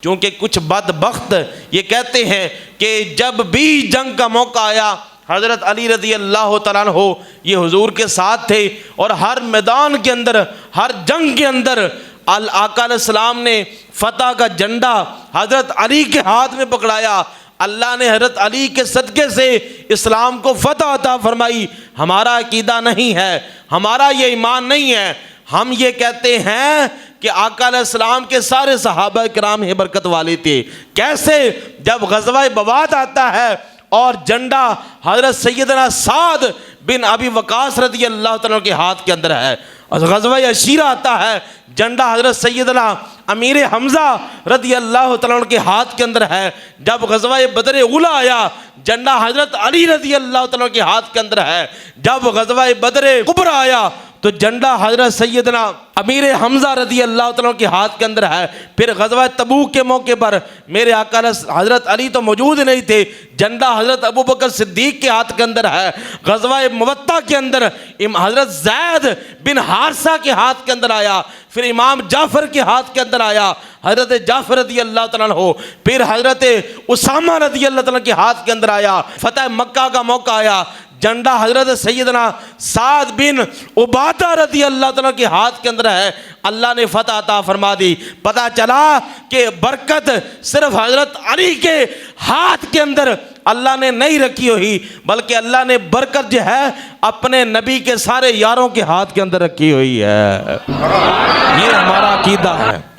क्योंकि कुछ बदबख्त ये कहते हैं कि जब भी जंग का मौका आया हज़रत अली रज़ी अल्लाह तआला अन्हु ये हुजूर के साथ थे, और हर मैदान के अंदर, हर जंग के अंदर आका अलैहिस्सलाम ने फ़तह का झंडा हज़रत अली के हाथ में पकड़ाया। अल्लाह ने हज़रत अली के सदक़े से इस्लाम को फ़तह अता फरमाई। हमारा अकीदा नहीं है, हमारा ये ईमान नहीं है। हम ये कहते हैं कि आका अलैहिस्सलाम के सारे सहाबा किराम ही बरकत वाले थे। कैसे? जब ग़ज़वा बवात आता है और झंडा हज़रत सैयदना साद बिन अबी वक़ास रज़ी अल्लाह तआला के हाथ के अंदर है, और ग़ज़वा अशीरा आता है, झंडा हज़रत सैयदना अमीर हमज़ा रज़ी अल्लाह तआला के हाथ के अंदर है। जब ग़ज़वा बदर उला आया, झंडा हज़रत अली रज़ी अल्लाह तआला के हाथ के अंदर है। जब ग़ज़वा बदर कुबरा आया तो झंडा हज़रत सैयदना अमीर हमज़ा रज़ी अल्लाह तआला के हाथ के अंदर है। फिर ग़ज़वा तबूक के मौके पर मेरे आका हज़रत अली तो मौजूद नहीं थे, झंडा हज़रत अबू बकर सिद्दीक़ के हाथ के अंदर है। ग़ज़वा मुवत्ता के अंदर हज़रत ज़ैद बिन हारिसा के हाथ के अंदर आया। फिर इमाम जाफ़र के हाथ के अंदर आया, हज़रत जाफ़र रज़ी अल्लाह तआला अन्हु। फिर हज़रत उसामा रज़ी अल्लाह तआला के हाथ के अंदर आया। फ़तह मक्का का मौका आया, झंडा हज़रत सैयदना साद बिन उबादा रज़ी अल्लाह तआला के हाथ के अंदर है। अल्लाह ने फ़तह अता फरमा दी। पता चला कि बरकत सिर्फ हज़रत अली के हाथ के अंदर अल्लाह ने नहीं रखी हुई, बल्कि अल्लाह ने बरकत जो है अपने नबी के सारे यारों के हाथ के अंदर रखी हुई है। ये हमारा अकीदा है।